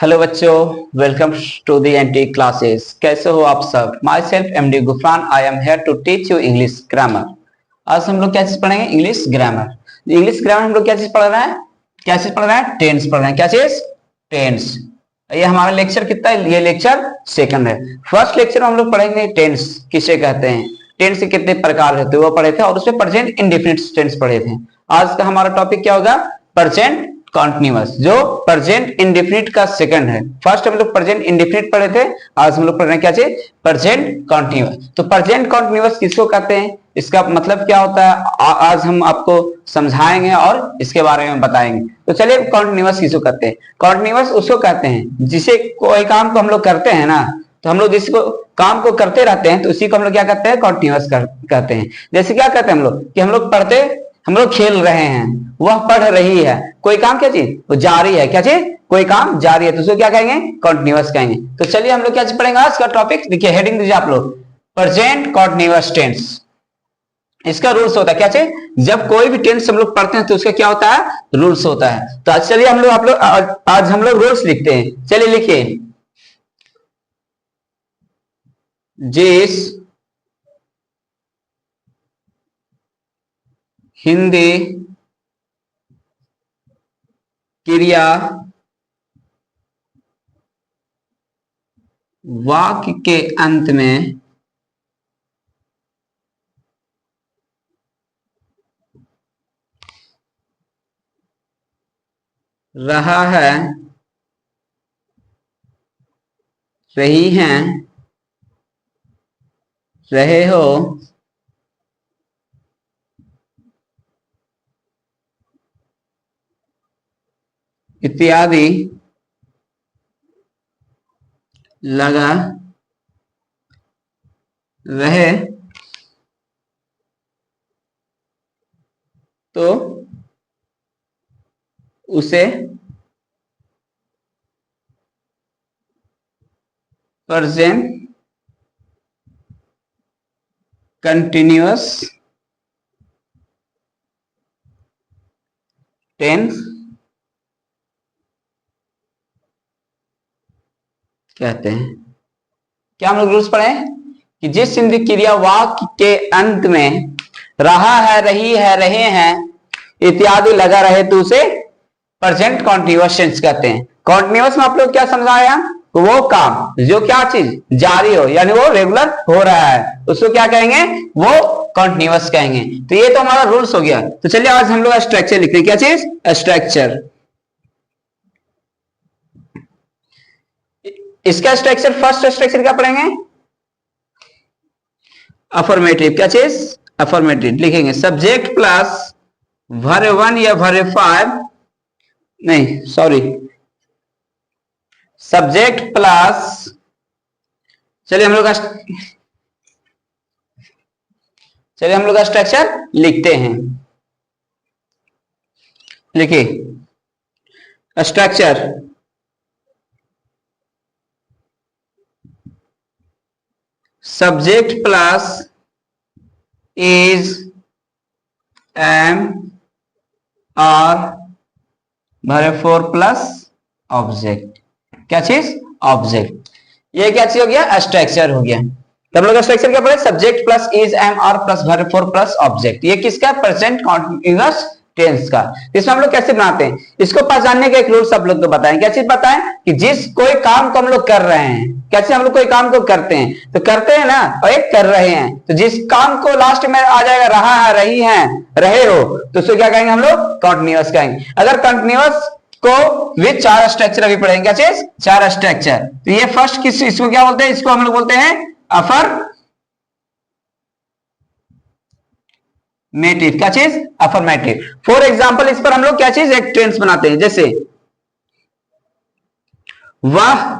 Hello बच्चों, welcome to the NT classes. कैसे हो आप सब? Myself MD Gufran, I am here to teach you English grammar. आज हम लोग क्या चीज पढ़ेंगे? English grammar. इंग्लिश ग्रामर हम लोग क्या चीज पढ़ रहे हैं? क्या चीज पढ़ रहे हैं? टेंस पढ़ रहे हैं। क्या चीज? टेंस। ये हमारा लेक्चर कितना है? ये लेक्चर सेकंड है। फर्स्ट लेक्चर में हम लोग पढ़ेंगे टेंस किसे कहते हैं, टेंस के कितने प्रकार होते हैं वो पढ़े थे, और उसमें प्रेजेंट इंडेफिनिट टेंस पढ़े थे। आज का हमारा टॉपिक क्या होगा? प्रेजेंट कॉन्टिन्यूअस, जो प्रेजेंट इंडेफिनिट का सेकंड है। फर्स्ट हम लोग प्रेजेंट इंडेफिनिट पढ़े थे, आज हम लोग पढ़ रहे हैं क्या चीज? Present continuous. तो प्रेजेंट कॉन्टिन्यूअस किसको कहते हैं, इसका मतलब क्या होता है, आज हम आपको समझाएंगे और इसके बारे में बताएंगे। तो चलिए, कॉन्टिन्यूअस किसको कहते हैं? कॉन्टिन्यूअस उसको कहते हैं जिसे कोई काम को हम लोग करते हैं ना, तो हम लोग जिसको काम को करते रहते हैं तो उसी को हम लोग क्या कहते हैं? कॉन्टिन्यूअस कहते हैं। जैसे क्या कहते हैं हम लोग कि हम लोग पढ़ते, हम लोग खेल रहे हैं, वह पढ़ रही है। कोई काम क्या चीज? वो जारी है। क्या चीज? कोई काम जारी है, तो उसको क्या कहेंगे? कॉन्टिन्यूअस कहेंगे। तो चलिए हम लोग क्या चीज पढ़ेंगे आज का टॉपिक? देखिए, हेडिंग दीजिए आप लोग, प्रेजेंट कॉन्टिन्यूअस टेंस। इसका रूल्स होता है क्या चीज? जब कोई भी टेंस हम लोग पढ़ते हैं तो उसका क्या होता है? रूल्स होता है। तो आज चलिए आज हम लोग रूल्स लिखते हैं। चलिए लिखिए, जिस हिंदी क्रिया वाक्य के अंत में रहा है, रही हैं, रहे हो, इत्यादि लगा रहे तो उसे प्रेजेंट कंटिन्यूअस टेंस कहते हैं। क्या हम लोग रूल्स पढ़े कि जिस हिंदी क्रिया वाक्य के अंत में रहा है, रही है, रहे हैं इत्यादि लगा रहे तो उसे प्रेजेंट कॉन्टिन्यूअस टेंस कहते हैं। कॉन्टिन्यूअस में आप लोग क्या समझाया? वो काम जो क्या चीज जारी हो, यानी वो रेगुलर हो रहा है, उसको क्या कहेंगे? वो कॉन्टिन्यूअस कहेंगे। तो ये तो हमारा रूल्स हो गया। तो चलिए आज हम लोग स्ट्रक्चर लिखते हैं। क्या चीज? स्ट्रक्चर। इसका स्ट्रक्चर, फर्स्ट स्ट्रक्चर क्या पढ़ेंगे? अफर्मेटिव। क्या चीज? अफर्मेटिव लिखेंगे। सब्जेक्ट प्लस वर्ब 1 या वर्ब 5, नहीं सॉरी, सब्जेक्ट प्लस, चलिए हम लोग का स्ट्रक्चर लिखते हैं। लिखिए, structure subject plus is, am, are, verb 4 plus object. क्या चीज? ऑब्जेक्ट। ये क्या चीज हो गया? स्ट्रक्चर हो गया। तो हम लोग स्ट्रक्चर क्या पढ़े? Subject plus is, am, are plus verb 4 plus object. ये किसका? प्रेजेंट कॉन्टिन्यूअस टेंस का। इसमें हम लोग कैसे बनाते हैं इसको? पहचानने का एक रूल सब लोग को बताएं। क्या चीज बताएं? कि जिस कोई काम को हम लोग कर रहे हैं, कैसे हम लोग कोई काम को करते हैं, तो करते हैं ना, और एक कर रहे हैं, तो जिस काम को लास्ट में आ जाएगा रहा है, रही है, रहे हो, तो उसको क्या कहेंगे हम लोग? कॉन्टिन्यूअस कहेंगे। अगर कॉन्टिन्यूअस को विद 4 स्ट्रक्चर अभी पढ़ेंगे। क्या चीज? 4 स्ट्रक्चर। तो ये फर्स्ट किस, इसको क्या बोलते हैं? इसको हम लोग बोलते हैं अफर्मेटिव। क्या चीज? अफर्मेटिव। फॉर एग्जाम्पल, इस पर हम लोग क्या चीज? एक टेंस बनाते हैं। जैसे वह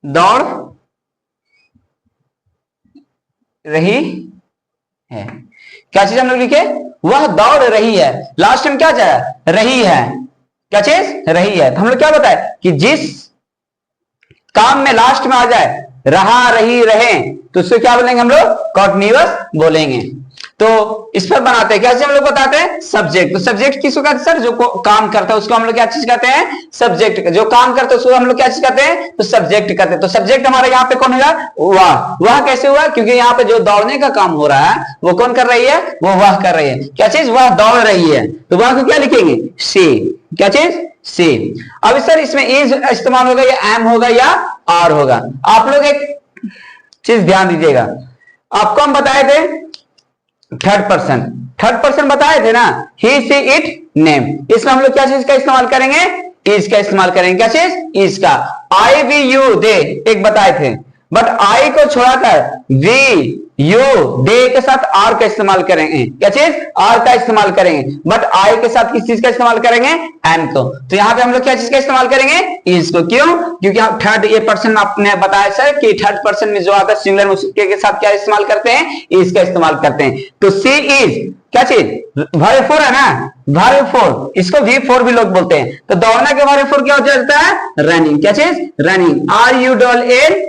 दौड़ रही है। क्या चीज हम लोग लिखे? वह दौड़ रही है। लास्ट में क्या जाए? रही है। क्या चीज? रही है। तो हम लोग क्या बताए कि जिस काम में लास्ट में आ जाए रहा, रही, रहे, तो उससे क्या बोलेंगे हम लोग? कॉन्टिन्यूअस बोलेंगे। तो इस पर बनाते हैं कैसे हम लोग बताते हैं सब्जेक्ट। तो सब्जेक्ट किसको कहते हैं सर, जो काम करता है उसको हम लोग क्या चीज कहते हैं सब्जेक्ट। जो काम करता है उसको हम लोग क्या चीज कहते हैं तो सब्जेक्ट कहते हैं। तो सब्जेक्ट हमारे यहाँ पे कौन होगा वह। वह कैसे हुआ क्योंकि यहाँ पे जो दौड़ने का काम हो रहा है वो कौन कर रही है वो वह कर रही है। क्या चीज वह दौड़ रही है तो वह को क्या लिखेंगे सी। क्या चीज सी। अब सर इसमें इज इस्तेमाल होगा या एम होगा या आर होगा। आप लोग एक चीज ध्यान दीजिएगा, आपको हम बताए थे थर्ड पर्सन बताए थे ना ही सी इट नेम। इसमें हम लोग क्या चीज का इस्तेमाल करेंगे इज का इस्तेमाल करेंगे। क्या चीज इज का। आई वी यू दे एक बताए थे बट आई को छोड़ाकर वी यू दे के साथ आर का इस्तेमाल करेंगे। क्या चीज आर का इस्तेमाल करेंगे बट आई के साथ किस चीज का इस्तेमाल करेंगे एम को। तो यहां पे हम लोग क्या चीज का इस्तेमाल करेंगे इज को। क्यों क्योंकि हम थर्ड ये पर्सन आपने बताया सर कि थर्ड पर्सन में जो आता है सिंगुलर उसके के साथ क्या इस्तेमाल करते हैं इज का इस्तेमाल करते हैं। तो सी इज क्या चीज वर्ब फोर है ना वर्ब फोर, इसको वी फोर भी लोग बोलते हैं। तो दौड़ना के वर्ब फोर क्या हो जाता है रनिंग। क्या चीज running R U double N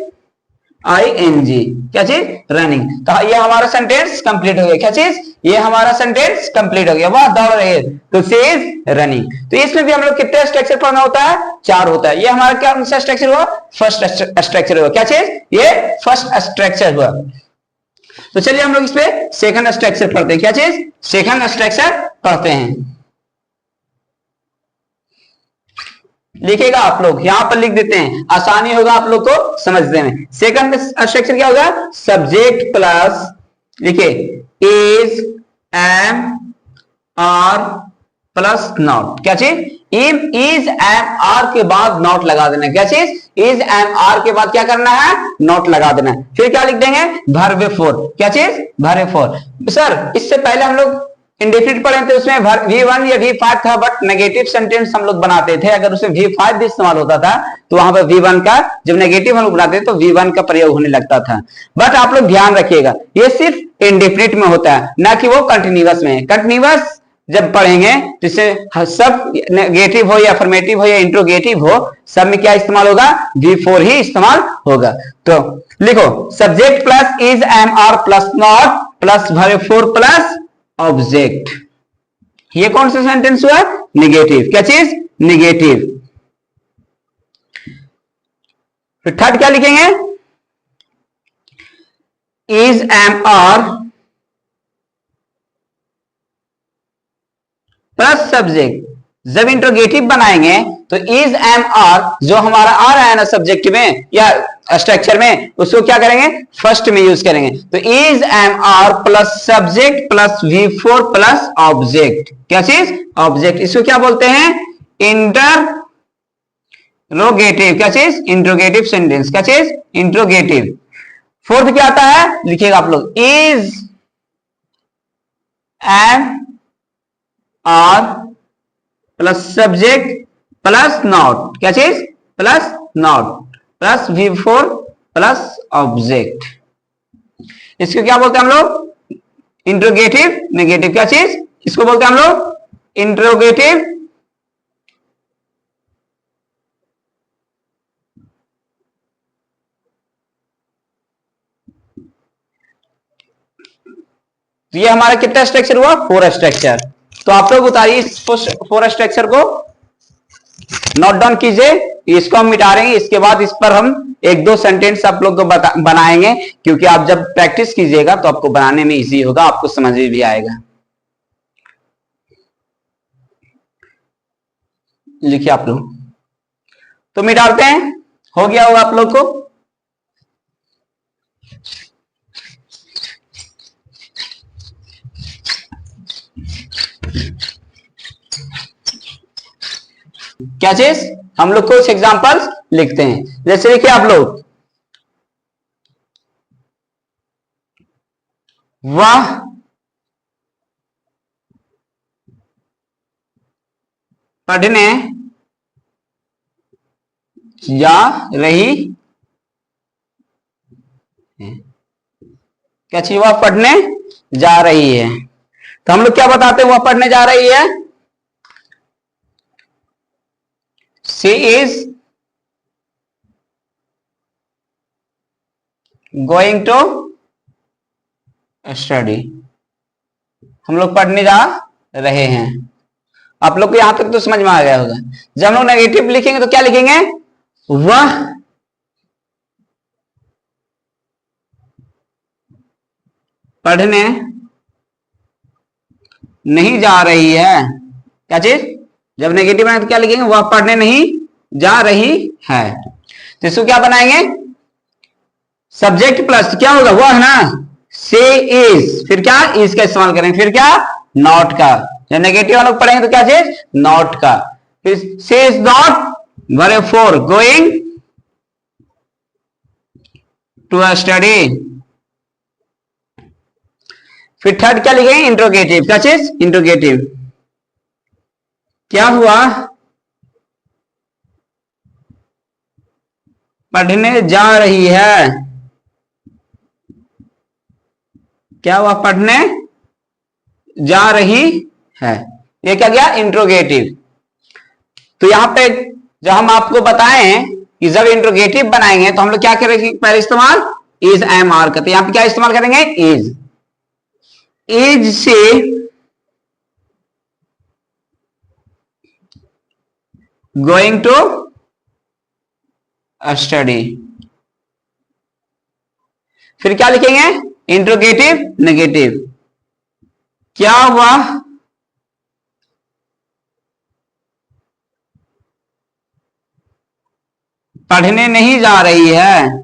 I N G. क्या चीज रनिंग। तो ये हमारा सेंटेंस कंप्लीट हो गया। क्या चीज ये हमारा सेंटेंस कंप्लीट हो गया वह दौड़ रही है तो सी इज रनिंग। तो इसमें भी हम लोग कितने स्ट्रक्चर पढ़ना होता है 4 होता है। ये हमारा क्या स्ट्रक्चर हुआ फर्स्ट स्ट्रक्चर हुआ। क्या चीज ये फर्स्ट स्ट्रक्चर हुआ। तो चलिए हम लोग इस पे सेकंड स्ट्रक्चर पढ़ते हैं। क्या चीज सेकंड स्ट्रक्चर पढ़ते हैं। लिखेगा आप लोग यहां पर लिख देते हैं आसानी होगा आप लोग को समझने में। सेकंड स्ट्रक्चर क्या होगा सब्जेक्ट प्लस लिखे is am are plus not. क्या चीज इज एम आर के बाद नॉट लगा देना। क्या चीज इज एम आर के बाद क्या करना है नॉट लगा देना। फिर क्या लिख देंगे वर्ब फोर। क्या चीज वर्ब फोर। सर इससे पहले हम लोग इंडेफिनिट पढ़े थे उसमें V1 या V5 था बट नेगेटिव सेंटेंस हम लोग बनाते थे। अगर उसमें V5 भी इस्तेमाल होता था तो वहां पर V1 का जब नेगेटिव हम लोग बनाते थे तो V1 का प्रयोग होने लगता था। बट आप लोग ध्यान रखिएगा ये सिर्फ इंडेफिनिट में होता है ना कि वो कंटिन्यूअस में। कंटिन्यूअस जब पढ़ेंगे तो इससे सब नेगेटिव हो या अफर्मेटिव हो या इंट्रोगेटिव हो सब में क्या इस्तेमाल होगा V4 ही इस्तेमाल होगा। तो लिखो subject plus is am are plus not plus verb four plus object. ये कौन सा सेंटेंस हुआ निगेटिव। क्या चीज निगेटिव। फिर थर्ड क्या लिखेंगे is am are plus subject. जब इंट्रोगेटिव बनाएंगे तो इज एम आर जो हमारा आ रहा है ना सब्जेक्ट में या स्ट्रक्चर में उसको क्या करेंगे फर्स्ट में यूज करेंगे। तो is am are plus subject plus V4 plus object. क्या चीज ऑब्जेक्ट। इसको क्या बोलते हैं इंटरोगेटिव। क्या चीज इंट्रोगेटिव सेंटेंस। क्या चीज इंट्रोगेटिव। फोर्थ क्या आता है लिखिएगा आप लोग is am are plus subject plus not. क्या चीज plus not plus V4 plus object. इसको क्या बोलते हैं हम लोग इंट्रोगेटिव नेगेटिव। क्या चीज इसको बोलते हैं हम लोग इंट्रोगेटिव तो ये हमारा कितना स्ट्रक्चर हुआ 4 स्ट्रक्चर। तो आप लोग उतारिए इस 4 स्ट्रक्चर को नोट डाउन कीजिए। इसको हम मिटा रहे हैं इसके बाद इस पर हम 1-2 सेंटेंस आप लोग को बनाएंगे क्योंकि आप जब प्रैक्टिस कीजिएगा तो आपको बनाने में इजी होगा आपको समझ में भी आएगा। लिखिए आप लोग तो मिटाते हैं हो गया होगा आप लोग को। क्या चीज हम लोग कुछ एग्जांपल्स लिखते हैं। जैसे देखिए आप लोग वह पढ़ने जा रही है। क्या चीज वह पढ़ने जा रही है। तो हम लोग क्या बताते हैं वह पढ़ने जा रही है she is going to study. हम लोग पढ़ने जा रहे हैं। आप लोग को यहां तक तो समझ में आ गया होगा। जब हम लोग नेगेटिव लिखेंगे तो क्या लिखेंगे, वह पढ़ने नहीं जा रही है। क्या चीज, जब नेगेटिव बनाए तो क्या लिखेंगे, वह पढ़ने नहीं जा रही है। तो इसको क्या बनाएंगे, सब्जेक्ट प्लस क्या होगा, वह ना, से इज, फिर क्या, इज का इस्तेमाल करेंगे, फिर क्या, नॉट का। जब नेगेटिव हम लोग पढ़ेंगे तो क्या चीज, नॉट का। फिर से is not verb four going to a study. फिर थर्ड क्या लिखेंगे, इंट्रोगेटिव। क्या चीज, इंट्रोगेटिव। क्या हुआ, पढ़ने जा रही है। क्या हुआ, पढ़ने जा रही है। ये क्या गया, इंट्रोगेटिव। तो यहां पे जब हम आपको बताएं कि जब इंट्रोगेटिव बनाएंगे तो हम लोग क्या करेंगे, पहले इस्तेमाल इज एम आर का। तो यहां पे क्या इस्तेमाल करेंगे, इज। इज से गोइंग टू स्टडी। फिर क्या लिखेंगे, इंट्रोगेटिव नेगेटिव। क्या हुआ, पढ़ने नहीं जा रही है।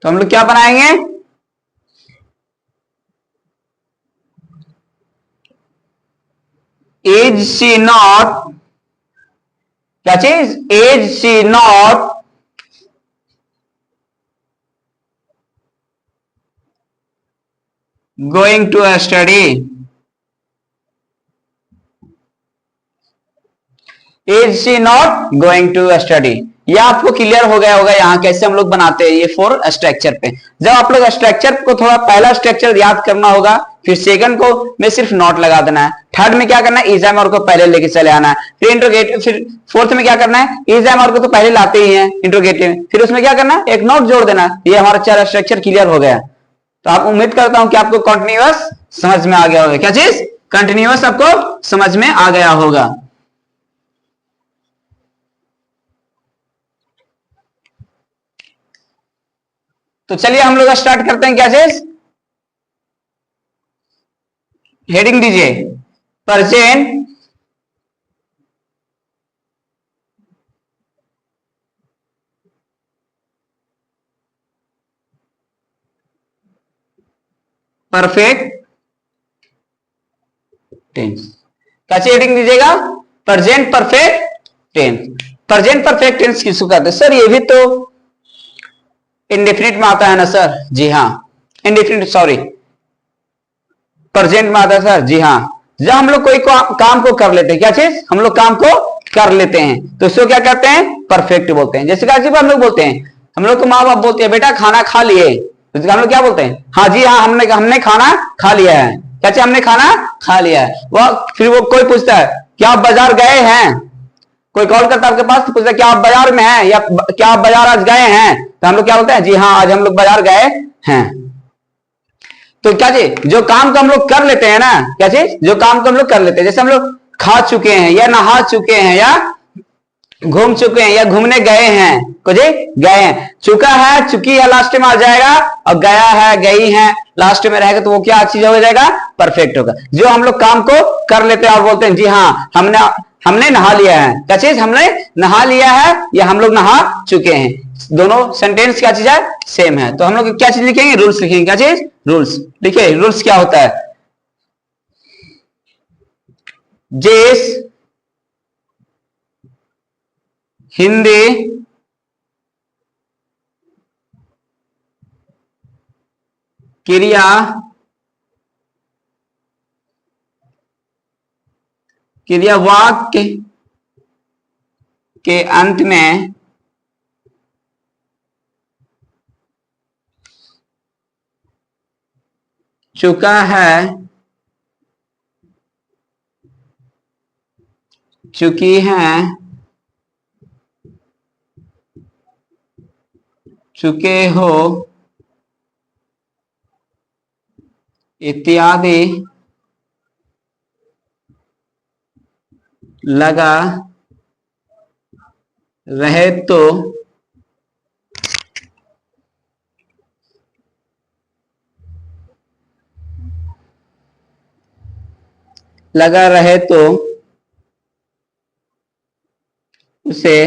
तो हम लोग क्या बनाएंगे, इज शी नॉट, क्या चीज, is she not going to study. Is she not going to study. यह आपको क्लियर हो गया होगा यहां कैसे हम लोग बनाते हैं ये फोर स्ट्रक्चर पे। जब आप लोग स्ट्रक्चर को थोड़ा पहला स्ट्रक्चर याद करना होगा, फिर सेकंड को में सिर्फ नॉट लगा देना है, थर्ड में क्या करना है, इज एम और को पहले लेके चले आना है, फिर इंट्रोगेटिव, फिर फोर्थ में क्या करना है, इज एम और को तो पहले लाते ही हैं इंट्रोगेटिव, फिर उसमें क्या करना है, एक नोट जोड़ देना। ये हमारा चार स्ट्रक्चर क्लियर हो गया। तो आप उम्मीद करता हूं कि आपको कंटिन्यूअस समझ में आ गया होगा। क्या चीज, कंटिन्यूअस आपको समझ में आ गया होगा। तो चलिए हम लोग स्टार्ट करते हैं। क्या चीज, हेडिंग दीजिए, प्रेजेंट परफेक्ट टेंस। क्या चीज हेडिंग दीजिएगा, present perfect tense. Present perfect tense किसको कहते हैं सर, ये भी तो इंडेफिनिट में आता है ना सर। जी हाँ, इंडेफिनिट, सॉरी, प्रेजेंट में आता है सर। जी हाँ, जब हम लोग कोई काम को कर लेते हैं, क्या चीज, हम लोग काम को कर लेते हैं तो उसको क्या कहते हैं, परफेक्ट बोलते हैं। जैसे कि हम लोग बोलते हैं, हम लोग को माँ बाप बोलते हैं बेटा खाना खा लिए, तो हम लोग क्या बोलते हैं, हाँ जी हाँ, हमने हमने खाना खा लिया है। क्या चीज, हमने खाना खा लिया है। वह फिर वो कोई पूछता है क्या आप बाजार गए हैं, कोई कॉल करता है आपके पास तो पूछता है क्या आप बाजार में हैं, या क्या आप बाजार आज गए हैं, तो हम लोग क्या बोलते हैं, जी हाँ आज हम लोग बाजार गए हैं। तो क्या चीज, जो काम को हम लोग कर लेते हैं ना, क्या चीज, जो काम को हम लोग कर लेते हैं, जैसे हम लोग खा चुके हैं या नहा चुके हैं या घूम चुके हैं या घूमने गए हैं, कुछ गए हैं, चुका है चुकी है लास्ट में आ जाएगा, और गया है गई है लास्ट में रहेगा, तो वो क्या चीज हो जाएगा, परफेक्ट होगा। जो हम लोग काम को कर लेते हैं और बोलते हैं जी हाँ हमने हमने नहा लिया है। क्या चीज, हमने नहा लिया है या हम लोग नहा चुके हैं, दोनों सेंटेंस क्या चीज है, सेम है। तो हम लोग क्या चीज लिखेंगे, रूल्स लिखेंगे। क्या चीज, रूल्स। देखिए रूल्स क्या होता है, जिस हिंदी क्रिया क्रिया वाक्य के अंत में चुका है, चुकी है चुके हो इत्यादि लगा रहे तो उसे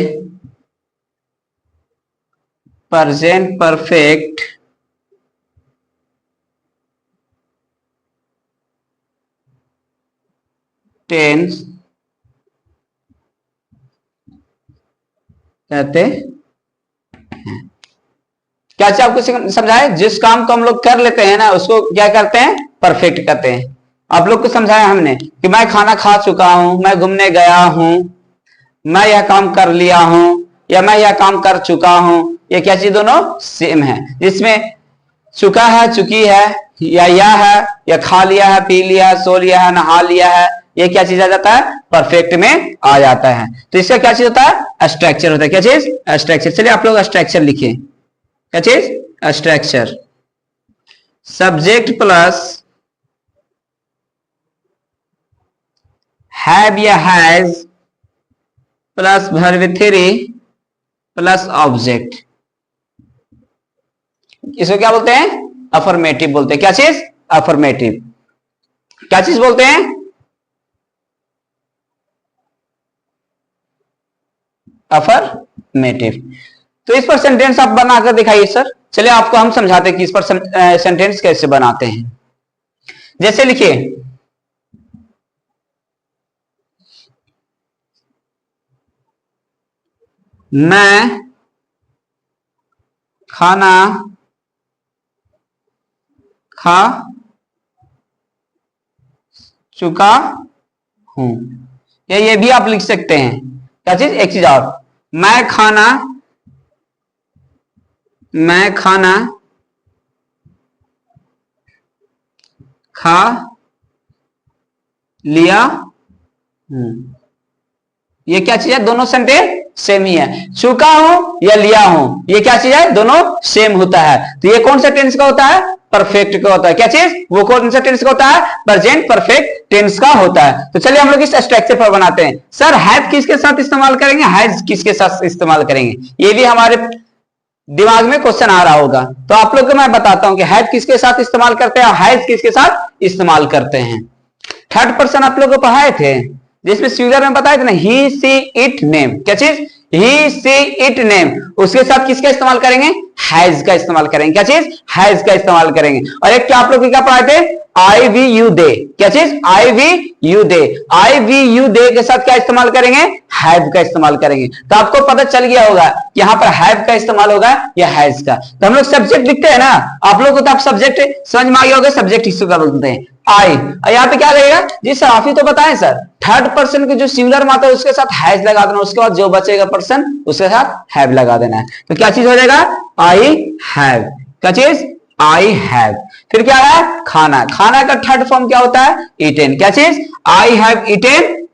प्रेजेंट परफेक्ट टेंस कहते हैं। क्या चाहिए आपको समझाए? जिस काम को हम लोग कर लेते हैं ना उसको क्या करते हैं? परफेक्ट करते हैं। आप लोग को समझाया हमने कि मैं खाना खा चुका हूं, मैं घूमने गया हूं, मैं यह काम कर लिया हूं, या मैं यह काम कर चुका हूं। ये क्या चीज दोनों सेम है। जिसमें चुका है, चुकी है, या है, या खा लिया है, पी लिया है, सो लिया है, नहा लिया है, ये क्या चीज आ जाता है? परफेक्ट में आ जाता है। तो इसका क्या चीज होता है? स्ट्रक्चर होता है। क्या चीज? स्ट्रक्चर। चलिए आप लोग स्ट्रक्चर लिखिए। क्या चीज? स्ट्रक्चर। सब्जेक्ट प्लस हैव या has plus verb three plus object, इसको क्या बोलते हैं? अफर्मेटिव बोलते हैं। क्या चीज? अफर्मेटिव। क्या चीज बोलते हैं? अफर्मेटिव। तो इस पर सेंटेंस आप बनाकर दिखाइए सर। चलिए आपको हम समझाते हैं कि इस पर सेंटेंस कैसे बनाते हैं। जैसे लिखिए, मैं खाना खा चुका हूं, या ये भी आप लिख सकते हैं। क्या चीज? एक चीज और, मैं खाना खा लिया हूं। ये क्या चीज है? दोनों सेंटेंस सेम ही है। चुका हूं या लिया हूं, ये क्या चीज है? दोनों सेम होता है। तो ये कौन सा टेंस का होता है? परफेक्ट का होता है। क्या चीज? वो कौन सा टेंस का होता है? प्रेजेंट परफेक्ट टेंस का होता है। तो चलिए हम लोग इस स्ट्रक्चर पर बनाते हैं। सर हैव किसके साथ इस्तेमाल करेंगे, हैज किसके साथ इस्तेमाल करेंगे? ये भी हमारे दिमाग में क्वेश्चन आ रहा होगा। तो आप लोग को मैं बताता हूं कि हैव किसके साथ इस्तेमाल करते हैं, हैज किसके साथ इस्तेमाल करते हैं। थर्ड पर्सन आप लोग को पढ़ाए थे, जिसमें सिंगुलर में बताया था ना, ही सी इट नेम। क्या चीज? ही सी इट नेम। उसके साथ किसका इस्तेमाल करेंगे? हैज का इस्तेमाल करेंगे। क्या चीज? हैज का इस्तेमाल करेंगे। और एक क्या आप लोग क्या पढ़ाए थे? I we you they. क्या चीज? I we you they. I we you they के साथ क्या इस्तेमाल करेंगे? हैव का इस्तेमाल करेंगे। तो आपको पता चल गया होगा कि यहां पर हैव का इस्तेमाल होगा या हैज का। तो हम लोग सब्जेक्ट लिखते हैं ना, आप लोग को तो आप सब्जेक्ट समझ में आ गया होगा, सब्जेक्ट इसको क्या बोलते हैं? आई। और यहाँ पे क्या रहेगा? जी सर आप ही तो बताएं सर, थर्ड पर्सन के जो सिंगुलर में आता है उसके साथ हैज लगा देना, उसके बाद जो बचेगा पर्सन उसके साथ हैव लगा देना है। तो क्या चीज हो जाएगा? I have. क्या चीज? I have. फिर क्या है? खाना। खाना का थर्ड फॉर्म क्या होता है? ईटेन। क्या चीज? I have eaten.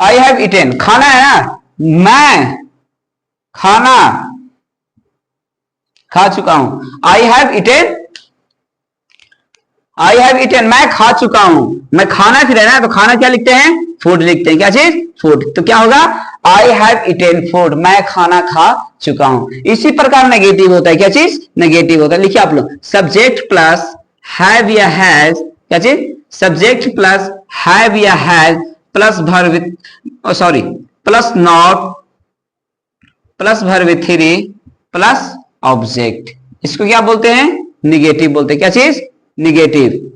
I have eaten खाना है ना, मैं खाना खा चुका हूं। I have eaten, I have eaten मैं खा चुका हूं। मैं खाना फिर है ना, तो खाना क्या लिखते हैं? फूड लिखते हैं। क्या चीज? फूड। तो क्या होगा? आई हैव ईटेन फूड, मैं खाना खा चुका हूं। इसी प्रकार नेगेटिव होता है। क्या चीज? नेगेटिव होता है। लिखिए आप लोग, सब्जेक्ट प्लस हैव या हैज। क्या चीज? सब्जेक्ट प्लस हैव या has plus verb, sorry plus not plus verb three plus object, इसको क्या बोलते हैं? निगेटिव बोलते हैं। क्या चीज? निगेटिव।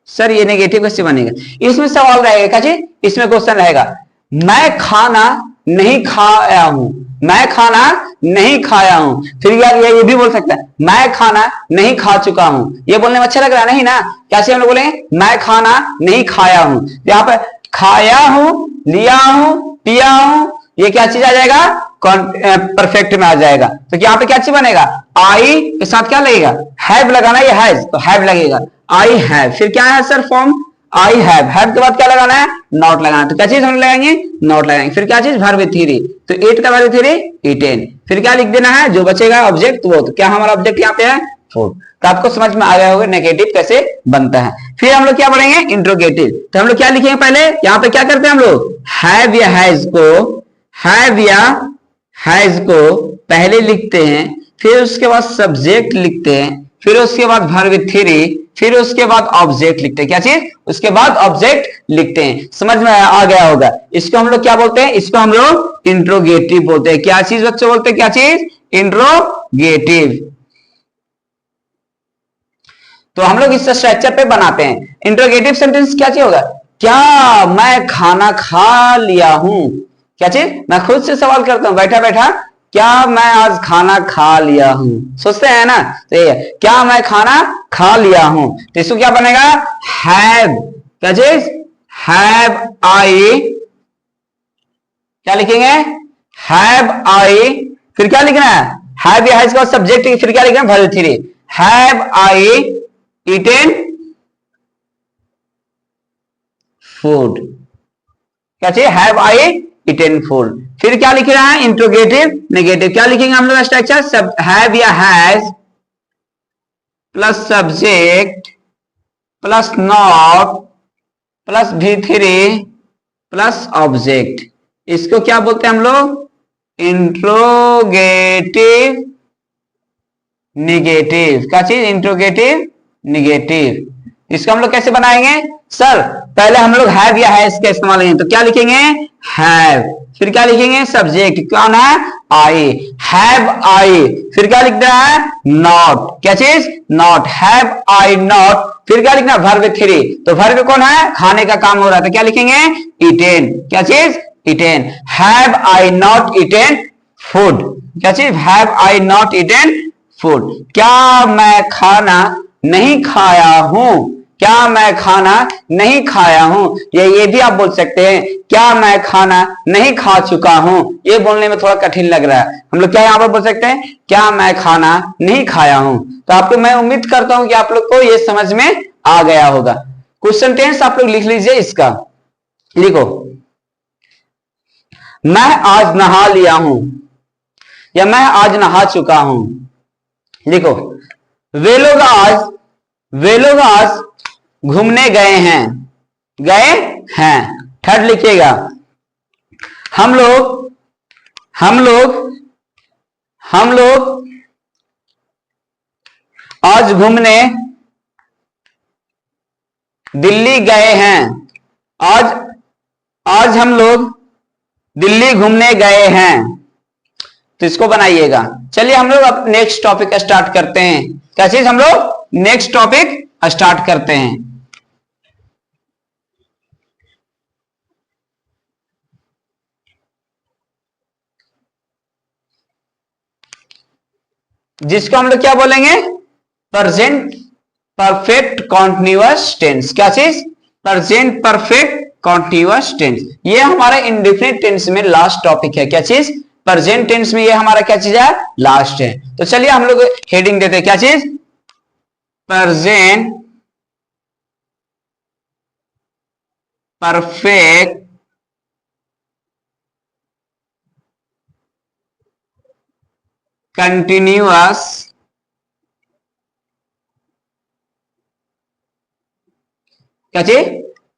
सर ये नेगेटिव कैसे बनेगा? इसमें सवाल रहेगा। क्या चीज? इसमें क्वेश्चन रहेगा, मैं खाना नहीं खाया हूं, मैं खाना नहीं खाया हूं। फिर यार ये भी बोल सकता है, मैं खाना नहीं खा चुका हूं। ये बोलने में अच्छा लग रहा है नहीं ना? कैसे हम लोग बोलेंगे? मैं खाना नहीं खाया हूं। यहां पर खाया हूं, लिया हूं, पिया हूं, ये क्या चीज आ जाएगा? परफेक्ट में आ जाएगा। तो यहां पे क्या चीज बनेगा? आई के साथ क्या लगेगा? हैव लगाना या हैज, तो हैव लगेगा। I have. फिर क्या है सर फॉर्म? आई हैव के बाद क्या लगाना है, नॉट लगाना है। तो क्या चीज हम लगाएंगे, नॉट लगाएंगे। फिर क्या चीज, वर्ब विथ थ्री, तो ईट का वर्ब विथ थ्री ईटेन। फिर क्या लिख देना है, जो बचेगा ऑब्जेक्ट वो, तो क्या हमारा ऑब्जेक्ट यहाँ पे है, फूड। तो आपको समझ में आ गया होगा नेगेटिव कैसे बनता है। फिर हम लोग क्या पढ़ेंगे, इंट्रोगेटिव। तो हम लोग क्या लिखेंगे, पहले यहाँ पे क्या करते हैं हम लोग, हैव या हैज को पहले लिखते हैं, फिर उसके बाद सब्जेक्ट लिखते हैं, फिर उसके बाद वर्ब विथ थ्री, फिर उसके बाद ऑब्जेक्ट लिखते हैं। क्या चीज, उसके बाद ऑब्जेक्ट लिखते हैं। समझ में आ गया होगा। इसको हम लोग क्या बोलते हैं, इसको हम लोग इंट्रोगेटिव बोलते हैं। क्या चीज बच्चों बोलते हैं, क्या चीज, इंट्रोगेटिव। तो हम लोग इस स्ट्रक्चर पे बनाते हैं। इंट्रोगेटिव सेंटेंस क्या चीज होगा, क्या मैं खाना खा लिया हूं। क्या चीज, मैं खुद से सवाल करता हूं बैठा बैठा, क्या मैं आज खाना खा लिया हूं। सोचते हैं ना, तो ये क्या मैं खाना खा लिया हूं, तो इसको क्या बनेगा, हैव। क्या चीज, हैव आई, क्या लिखेंगे, हैव आई। फिर क्या लिखना है, हैव या हैज का सब्जेक्ट, फिर क्या लिखना है, verb three, have I eaten food. क्या चाहिए, हैव आई ईटेन फूड। फिर क्या लिख रहा है, इंट्रोगेटिव नेगेटिव। क्या लिखेंगे हम लोग स्ट्रक्चर, सब हैव या has plus subject plus not plus भी थ्री प्लस ऑब्जेक्ट। इसको क्या बोलते हैं हम लोग, इंट्रोगेटिव निगेटिव। क्या चीज, इंट्रोगेटिव निगेटिव। इसको हम लोग कैसे बनाएंगे सर, पहले हम लोग हैव या हैज का इस्तेमाल करेंगे, तो क्या लिखेंगे, हैव। फिर क्या लिखेंगे, सब्जेक्ट कौन है, आई, हैव आई। फिर क्या लिख रहा है, नॉट। क्या चीज, नॉट, हैव आई नॉट। फिर क्या लिखना, वर्ब थ्री, तो वर्ब कौन है, खाने का काम हो रहा है, तो क्या लिखेंगे, ईटेन। क्या चीज, eaten, have I not eaten food. क्या चीज, have I not eaten food. क्या मैं खाना नहीं खाया हूं, क्या मैं खाना नहीं खाया हूं। ये भी आप बोल सकते हैं, क्या मैं खाना नहीं खा चुका हूं। ये बोलने में थोड़ा कठिन लग रहा है, हम लोग क्या यहां पर बोल सकते हैं, क्या मैं खाना नहीं खाया हूं। तो आपको मैं उम्मीद करता हूं कि आप लोग को ये समझ में आ गया होगा। क्वेश्चन टेंस आप लोग लिख लीजिए, इसका लिखो, मैं आज नहा लिया हूं या मैं आज नहा चुका हूं। लिखो, वे लोग आज घूमने गए हैं। थर्ड लिखिएगा, हम लोग आज घूमने दिल्ली गए हैं। आज हम लोग दिल्ली घूमने गए हैं। तो इसको बनाइएगा। चलिए हम लोग अब नेक्स्ट टॉपिक स्टार्ट करते हैं। क्या चीज, हम लोग नेक्स्ट टॉपिक स्टार्ट करते हैं। जिसको हम लोग क्या बोलेंगे, प्रेजेंट परफेक्ट कॉन्टिन्यूअस टेंस। क्या चीज, प्रेजेंट परफेक्ट कॉन्टिन्यूअस टेंस। ये हमारे इंडेफिनिट टेंस में लास्ट टॉपिक है। क्या चीज, प्रेजेंट टेंस में ये हमारा क्या चीज है, लास्ट है। तो चलिए हम लोग हेडिंग देते हैं। क्या चीज, प्रेजेंट परफेक्ट कंटिन्यूअस क्या चीज,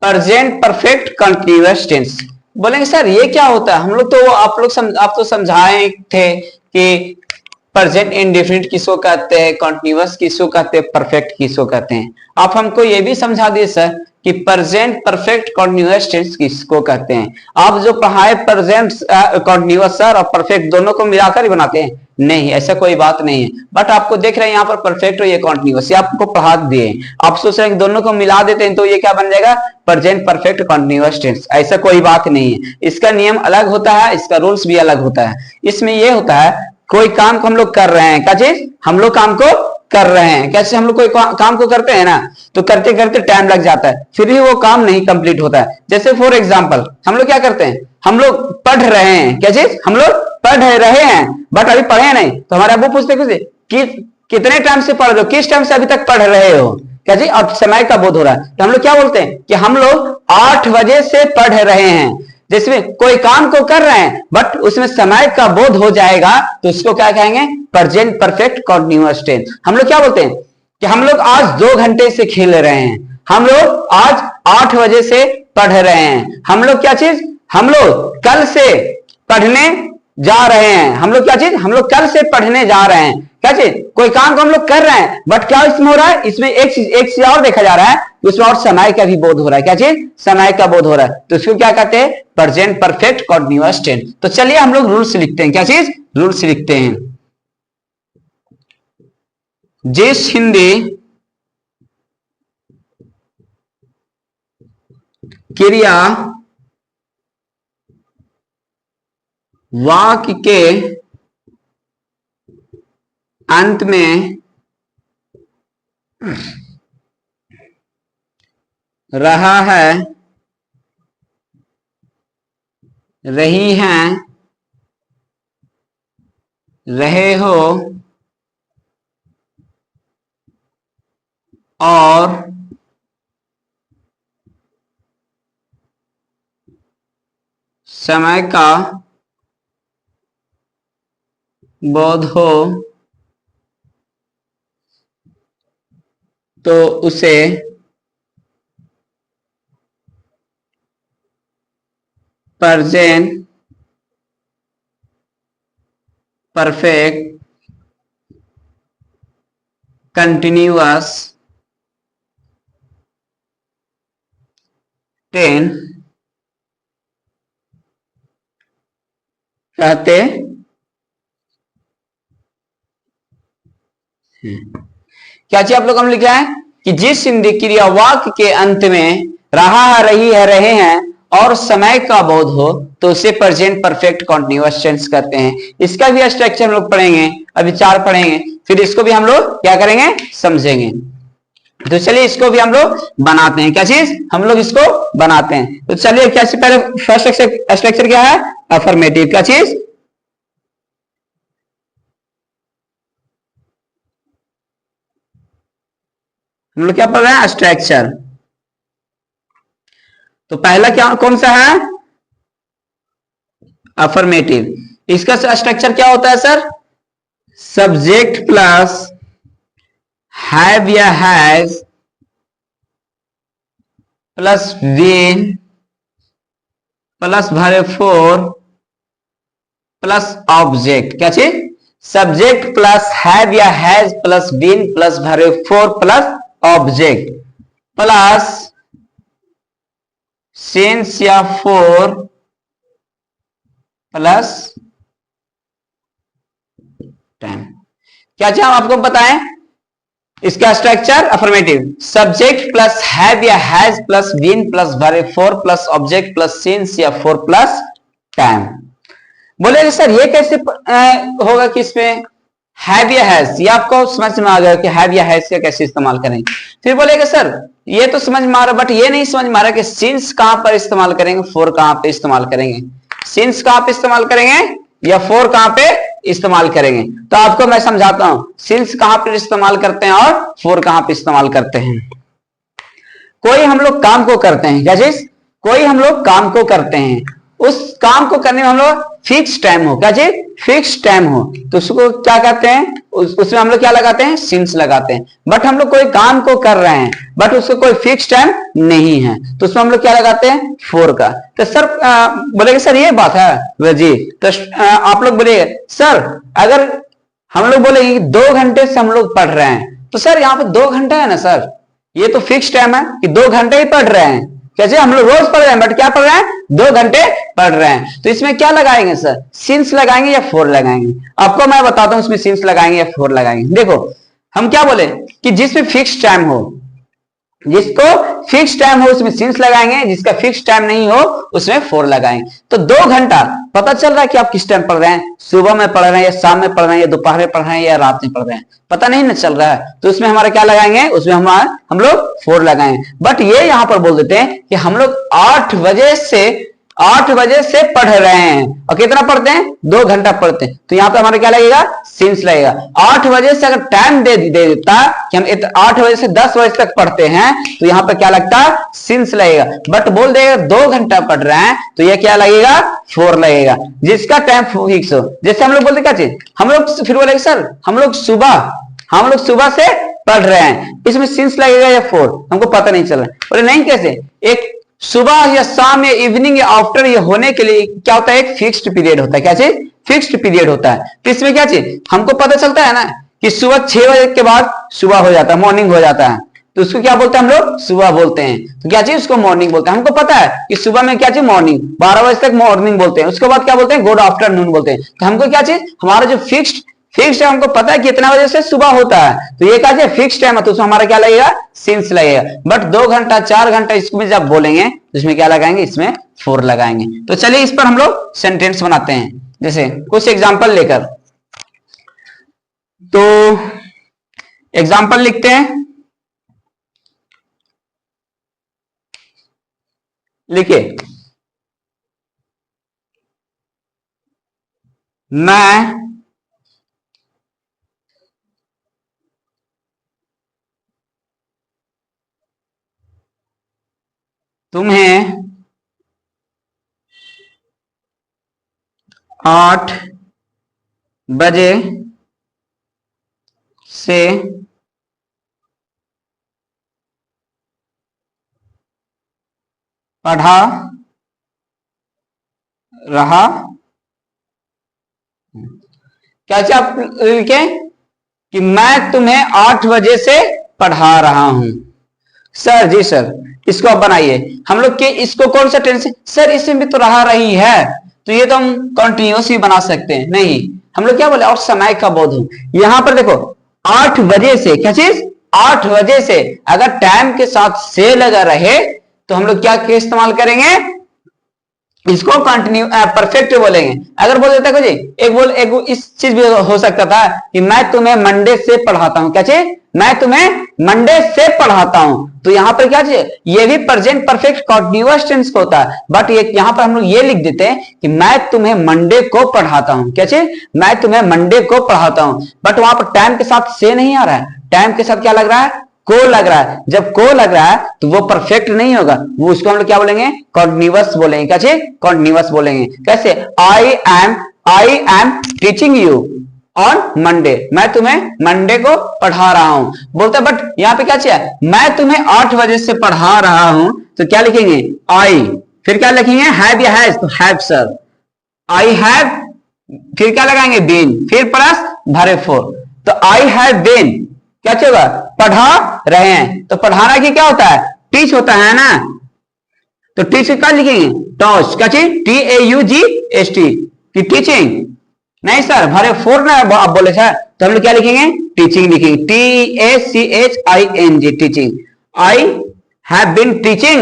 प्रेजेंट परफेक्ट कंटिन्यूअस टेंस। बोलेंगे सर ये क्या होता है, हम लोग तो आप तो समझाए थे कि प्रेजेंट इंडेफिनिट किसको कहते हैं, कंटिन्यूअस किसको कहते हैं, परफेक्ट किसको कहते हैं। आप हमको ये भी समझा दिए सर कि प्रेजेंट परफेक्ट कंटिन्यूअस टेंस किसको कहते हैं। आप जो पढ़ाए प्रेजेंट कंटिन्यूअस सर और परफेक्ट दोनों को मिलाकर ही बनाते हैं, नहीं ऐसा कोई बात नहीं है। बट आपको देख रहे हैं यहाँ पर परफेक्ट और ये कंटिन्यूअस, ये आपको पढ़ा दिए, आप सोच रहे हैं कि दोनों को मिला देते हैं तो ये क्या बन जाएगा, प्रेजेंट परफेक्ट कंटिन्यूअस टेंस। ऐसा कोई बात नहीं है, इसका नियम अलग होता है, इसका रूल्स भी अलग होता है। इसमें ये होता है कोई काम को हम लोग कर रहे हैं, क्या चीज, हम लोग काम को कर रहे हैं। कैसे हम लोग कोई काम को करते हैं ना, तो करते करते टाइम लग जाता है, फिर भी वो काम नहीं कंप्लीट होता है। जैसे फॉर एग्जांपल हम लोग क्या करते हैं, हम लोग पढ़ रहे हैं। क्या चीज, हम लोग पढ़ रहे हैं बट अभी पढ़े नहीं, तो हमारे अब्बू पूछते कि कितने टाइम से पढ़ रहे हो, किस टाइम से अभी तक पढ़ रहे हो। क्या जी, और समय का बोध हो रहा है। तो हम लोग क्या बोलते हैं कि हम लोग 8 बजे से पढ़ रहे हैं। जिसमें कोई काम को कर रहे हैं बट उसमें समय का बोध हो जाएगा तो उसको क्या कहेंगे, प्रेजेंट परफेक्ट कंटीन्यूअस टेंस। हम लोग क्या बोलते हैं कि हम लोग आज 2 घंटे से खेल रहे हैं, हम लोग आज 8 बजे से पढ़ रहे हैं, हम लोग क्या चीज, हम लोग कल से पढ़ने जा रहे हैं, हम लोग क्या चीज, हम लोग कल से पढ़ने जा रहे हैं। क्या चीज, कोई काम को हम लोग कर रहे हैं बट क्या इसमें हो रहा है, इसमें एक चीज और देखा जा रहा है, उसमें और समय का भी बोध हो रहा है। क्या चीज, समय का बोध हो रहा है, तो इसको क्या कहते हैं, प्रेजेंट परफेक्ट कंटीन्यूअस टेंस। तो चलिए हम लोग रूल्स लिखते हैं। क्या चीज, रूल्स लिखते हैं। जिस हिंदी क्रिया वाक्य के अंत में रहा है, रही हैं, रहे हो और समय का बोध हो तो उसे प्रेजेंट परफेक्ट कंटिन्यूअस टेंस कहते हैं। क्या चीज आप लोग हम लिख रहे हैं कि जिस हिंदी क्रिया वाक्य के अंत में रहा, रही है, रहे हैं और समय का बोध हो तो उसे प्रेजेंट परफेक्ट कंटीन्यूअस टेंस कहते हैं। इसका भी स्ट्रक्चर हम लोग पढ़ेंगे, अभी 4 पढ़ेंगे, फिर इसको भी हम लोग क्या करेंगे, समझेंगे। तो चलिए इसको भी हम लोग बनाते हैं। क्या चीज, हम लोग इसको बनाते हैं। तो चलिए क्या पहले फर्स्ट स्ट्रक्चर क्या है, अफर्मेटिव। क्या चीज, हम लोग क्या पढ़ रहे हैं, स्ट्रक्चर। तो पहला क्या, कौन सा है, अफर्मेटिव। इसका स्ट्रक्चर क्या होता है सर, सब्जेक्ट प्लस हैव या has plus been plus verb four plus object. क्या चीज, सब्जेक्ट प्लस हैव या has plus been plus verb four plus object plus since या फोर प्लस टाइम। क्या चाहिए हम आपको बताएं, इसका structure affirmative, subject plus have या has plus been plus verb four plus object plus since या फोर प्लस टाइम। बोले सर ये कैसे होगा कि इसमें हैव या हैज, ये आपको समझ में आ गया कि हैव या हैज का कैसे इस्तेमाल करेंगे। फिर बोलेगा सर ये तो समझ में आ रहा बट ये नहीं समझ में आ रहा कि सिंस कहां पर इस्तेमाल करेंगे, फोर कहां पे इस्तेमाल करेंगे, सिंस कहां पे इस्तेमाल करेंगे या फोर कहां पे इस्तेमाल करेंगे। तो आपको मैं समझाता हूं सिंस कहां पे इस्तेमाल करते हैं और फोर कहां पे इस्तेमाल करते हैं। कोई हम लोग काम को करते हैं, क्या चीज, कोई हम लोग काम को करते हैं, उस काम को करने में हम लोग फिक्स टाइम हो, क्या चीज, फिक्स टाइम हो, तो उसको क्या कहते हैं, उसमें हम लोग क्या लगाते हैं, सिंस लगाते हैं। बट हम लोग कोई काम को कर रहे हैं बट उसको कोई फिक्स टाइम नहीं है तो उसमें हम लोग क्या लगाते हैं, फोर का। तो सर बोलेंगे सर ये बात है जी, तो आप लोग बोलेंगे सर अगर हम लोग बोलेंगे 2 घंटे से हम लोग पढ़ रहे हैं तो सर यहाँ पे 2 घंटा है ना सर, ये तो फिक्स टाइम है कि 2 घंटे ही पढ़ रहे हैं। कैसे, हम लोग रोज पढ़ रहे हैं बट क्या पढ़ रहे हैं, 2 घंटे पढ़ रहे हैं। तो इसमें क्या लगाएंगे सर, सिंस लगाएंगे या फोर लगाएंगे। आपको मैं बताता हूं इसमें सिंस लगाएंगे या फोर लगाएंगे। देखो हम क्या बोले कि जिसमें फिक्स टाइम हो, जिसको फिक्स टाइम हो उसमें सिंस लगाएंगे, जिसका फिक्स टाइम नहीं हो उसमें फोर लगाएंगे। तो 2 घंटा पता चल रहा है कि आप किस टाइम पढ़ रहे हैं, सुबह में पढ़ रहे हैं या शाम में पढ़ रहे हैं या दोपहर में पढ़ रहे हैं या रात में पढ़ रहे हैं, पता नहीं ना चल रहा है। तो उसमें हमारा क्या लगाएंगे, उसमें हम लोग फोर लगाएंगे। बट ये यहां पर बोल देते हैं कि हम लोग 8 बजे से 8 बजे से पढ़ रहे हैं, और कितना पढ़ते हैं, 2 घंटा पढ़ते हैं, तो यहाँ पे हमारा क्या लगेगा, सिंस लगेगा। 8 बजे से अगर टाइम दे देता कि हम 8 बजे से 10 बजे तक पढ़ते हैं, तो यहाँ पे क्या लगता है, सिंस लगेगा। बट बोल देगा 2 घंटा पढ़ रहे हैं, तो ये क्या लगेगा, 4 लगेगा, जिसका टाइम फिक्स हो। जैसे हम लोग बोलते क्या चीज, हम लोग फिर बोलेंगे सर हम लोग सुबह से पढ़ रहे हैं, इसमें सिंस लगेगा या 4, हमको पता नहीं चल रहा। बोले नहीं, कैसे, एक सुबह या शाम या इवनिंग या आफ्टर ये होने के लिए क्या होता है, एक फिक्स्ड पीरियड होता है। क्या चीज, फिक्स्ड पीरियड होता है। तो इसमें क्या चीज हमको पता चलता है ना कि सुबह 6 बजे के बाद सुबह हो जाता है, मॉर्निंग हो जाता है, तो उसको क्या बोलते हैं, हम लोग सुबह बोलते हैं। तो क्या चीज, उसको मॉर्निंग बोलते हैं। हमको पता है कि सुबह में क्या चीज, मॉर्निंग 12 बजे तक मॉर्निंग बोलते हैं, उसके बाद क्या बोलते हैं, गुड आफ्टरनून बोलते हैं। तो हमको क्या चीज, हमारा जो फिक्स्ड है, हमको पता है कितना बजे से सुबह होता है, तो ये क्या फिक्स टाइम है, तो उसमें हमारा क्या लगेगा, सिंस लगेगा। बट 2 घंटा 4 घंटा इसमें जब बोलेंगे तो इसमें क्या लगाएंगे, इसमें 4 लगाएंगे। तो चलिए इस पर हम लोग सेंटेंस बनाते हैं, जैसे कुछ एग्जांपल लेकर। तो एग्जांपल लिखते हैं, लिखिए, मैं तुम्हें 8 बजे से पढ़ा रहा। क्या आप लिखें कि मैं तुम्हें 8 बजे से पढ़ा रहा हूं। सर जी सर, इसको आप बनाइए। हम लोग के इसको कौन सा टेंस, सर इसमें भी तो रहा रही है, तो ये तो हम कंटिन्यूस ही बना सकते हैं। नहीं, हम लोग क्या बोले, और समय का बोध हो। यहां पर देखो 8 बजे से, क्या चीज, 8 बजे से, अगर टाइम के साथ से लगा रहे तो हम लोग क्या इस्तेमाल करेंगे, इसको कंटिन्यू परफेक्ट बोलेंगे। अगर बोल देता जी एक इस चीज भी हो सकता था कि मैं तुम्हें मंडे से पढ़ाता हूं। क्या चीज, मैं तुम्हें मंडे से पढ़ाता हूं, तो यहां पर क्या चीज, ये भी प्रेजेंट परफेक्ट कंटीन्यूअस टेंस को होता है। बट ये यहां पर हम लोग ये लिख देते हैं कि मैं तुम्हें मंडे को पढ़ाता हूं। क्या चीज, मैं तुम्हें मंडे को पढ़ाता हूं, बट वहां पर टाइम के साथ से नहीं आ रहा है, टाइम के साथ क्या लग रहा है, को लग रहा है। जब को लग रहा है तो वो परफेक्ट नहीं होगा, वो उसको हम लोग क्या बोलेंगे, कॉन्टिन्यूअस बोलेंगे। क्या चीज, कॉन्टिन्यूअस बोलेंगे। कैसे, I am teaching you on Monday, मैं तुम्हें मंडे को पढ़ा रहा हूं बोलता। बट यहां पे क्या चाहिए, मैं तुम्हें 8 बजे से पढ़ा रहा हूं, तो क्या लिखेंगे, आई, फिर क्या लिखेंगे, हैव या हैज, तो हैव सर, आई हैव, फिर क्या लगाएंगे, बीन, फिर प्लस भरे 4, तो आई हैव बीन, क्या चाहिए, पढ़ा रहे हैं। तो पढ़ाना की क्या होता है, टीच होता है ना, तो टीच क्या लिखेंगे, टॉच, क्या चीज, TAUGHT की टीचिंग। नहीं सर, भरे 4 ना आप बोले सर, तो हम लोग क्या लिखेंगे, टीचिंग लिखेंगे, TACHING, teaching. I have been teaching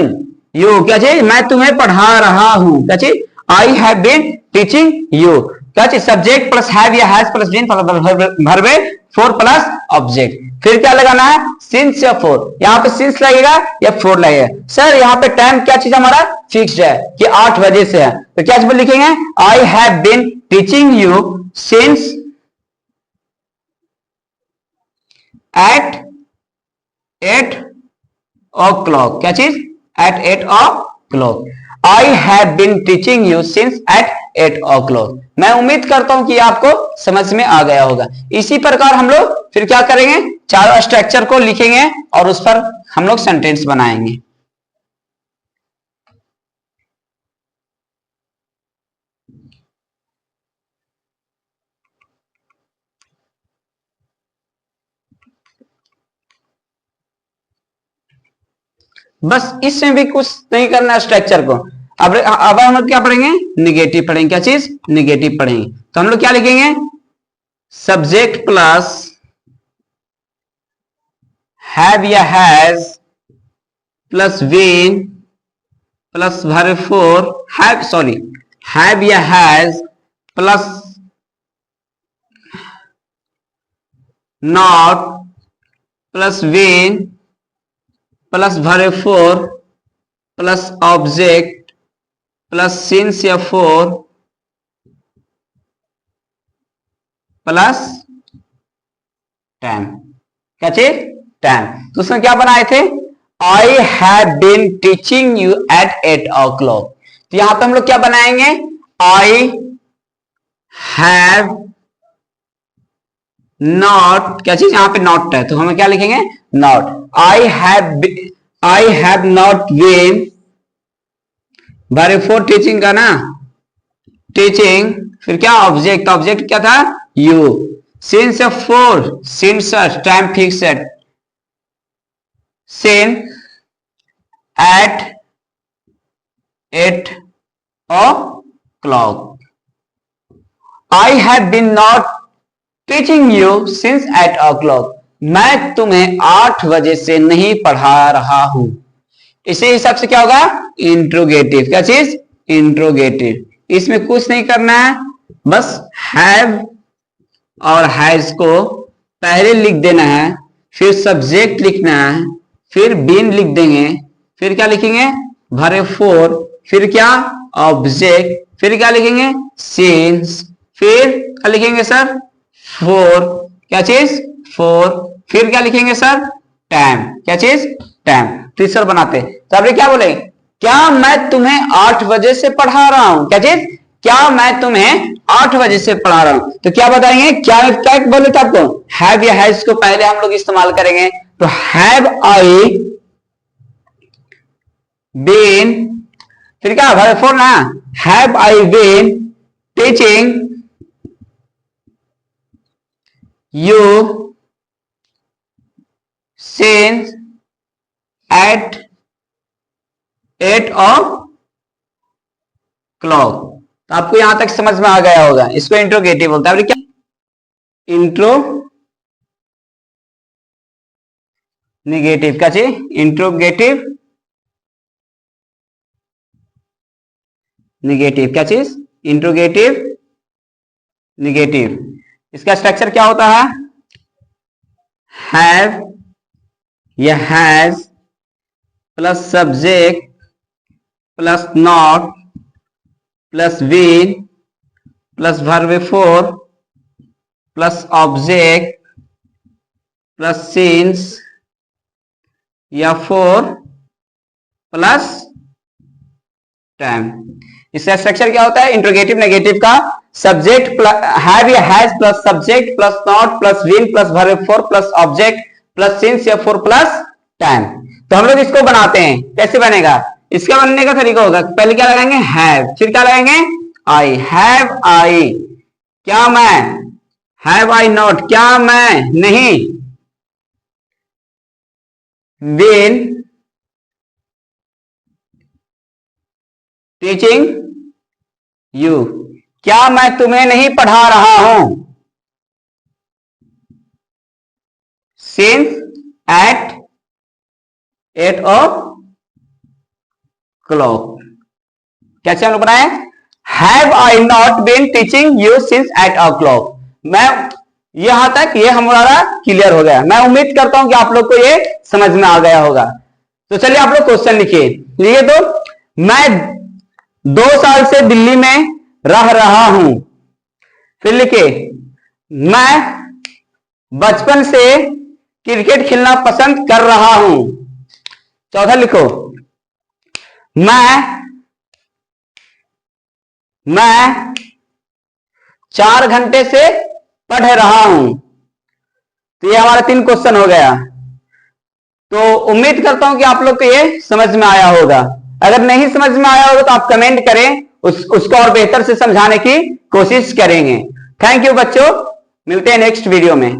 you, क्या चीज, मैं तुम्हें पढ़ा रहा हूं। क्या चीज, I have been teaching you, क्या चीज, सब्जेक्ट प्लस हैव या has plus been verb 4 plus object, फिर क्या लगाना है, सिंस या 4, यहां पे सिंस लगेगा या 4 लगेगा। सर यहां पे टाइम क्या चीज हमारा फिक्स्ड है कि 8 बजे से है, तो क्या चीज लिखेंगे, I have been teaching you since at 8 o'clock, क्या चीज, at 8 o'clock, I have been teaching you since at 8 o'clock। मैं उम्मीद करता हूं कि आपको समझ में आ गया होगा। इसी प्रकार हम लोग फिर क्या करेंगे, चारों स्ट्रक्चर को लिखेंगे और उस पर हम लोग सेंटेंस बनाएंगे। बस इसमें भी कुछ नहीं करना स्ट्रक्चर को। अब हम लोग क्या पढ़ेंगे, निगेटिव पढ़ेंगे। क्या चीज, निगेटिव पढ़ेंगे। तो हम लोग क्या लिखेंगे, सब्जेक्ट प्लस हैव या has plus been plus verb 4, have, sorry, have या has plus not plus been plus verb 4 plus object plus since या फोर प्लस टेन, क्या चीज? टेन। तो उसमें क्या बनाए थे? I have been teaching you at 8 o'clock। तो यहां पे हम लोग क्या बनाएंगे? आई हैव नॉट, क्या चीज? यहां पे नॉट है तो हम क्या लिखेंगे? Not. I have not been, बारे फोर टीचिंग का ना, टीचिंग, फिर क्या? ऑब्जेक्ट, ऑब्जेक्ट क्या था? You. Since for, since time fix है, since at 8 o'clock। I have been not teaching you since 8 o'clock। मैं तुम्हें 8 बजे से नहीं पढ़ा रहा हूं। इसी हिसाब से क्या होगा? इंट्रोगेटिव, क्या चीज? इंट्रोगेटिव। इसमें कुछ नहीं करना है, बस हैव और हैज को पहले लिख देना है, फिर सब्जेक्ट लिखना है, फिर बीन लिख देंगे, फिर क्या लिखेंगे? भरे फोर, फिर क्या? ऑब्जेक्ट, फिर क्या लिखेंगे? सिंस, फिर क्या लिखेंगे सर? फोर, क्या चीज? फोर, फिर क्या लिखेंगे सर? टाइम, क्या चीज? टाइम। तीसरा बनाते, तो अब क्या बोले? क्या मैं तुम्हें 8 बजे से पढ़ा रहा हूं, क्या चीज? क्या मैं तुम्हें 8 बजे से पढ़ा रहा हूं। तो क्या बताएंगे? क्या क्या बोले थे आपको? हैव या हैज को पहले हम लोग इस्तेमाल करेंगे, तो हैव आई बीन, फिर क्या? भरे फोर ना, have I been teaching you since at 8 o'clock। तो आपको यहां तक समझ में आ गया होगा। इसको इंट्रोगेटिव बोलता है। क्या? इंट्रो निगेटिव, क्या चाहिए? इंट्रोगेटिव निगेटिव, क्या चीज? Interrogative negative. इसका स्ट्रक्चर क्या होता है? हैव या has plus subject plus not plus been plus verb four plus object plus since या फोर प्लस टाइम। इसका स्ट्रक्चर क्या होता है? इंट्रोगेटिव नेगेटिव का सब्जेक्ट हैव या has plus subject plus not plus been plus verb four plus object plus since या for plus time. तो हम लोग इसको बनाते हैं, कैसे बनेगा? इसका बनने का तरीका होगा, पहले क्या लगाएंगे? हैव, फिर क्या लगाएंगे? आई। हैव आई, क्या मैं? हैव आई नॉट, क्या मैं नहीं? बीन टीचिंग यू, क्या मैं तुम्हें नहीं पढ़ा रहा हूं? Since at 8 o'clock। कैसे हम लोग बनाए? Have I not been teaching you since 8 o'clock। मैं यहां तक ये हमारा क्लियर हो गया। मैं उम्मीद करता हूं कि आप लोग को ये समझ में आ गया होगा। तो चलिए आप लोग क्वेश्चन लिखिए। लिखिए तो, मैं 2 साल से दिल्ली में रह रहा हूं। फिर लिखिए, मैं बचपन से क्रिकेट खेलना पसंद कर रहा हूं। चौथा लिखो, मैं 4 घंटे से पढ़ रहा हूं। तो ये हमारा 3 क्वेश्चन हो गया। तो उम्मीद करता हूं कि आप लोग को ये समझ में आया होगा। अगर नहीं समझ में आया होगा तो आप कमेंट करें, उसको और बेहतर से समझाने की कोशिश करेंगे। थैंक यू बच्चों, मिलते हैं नेक्स्ट वीडियो में।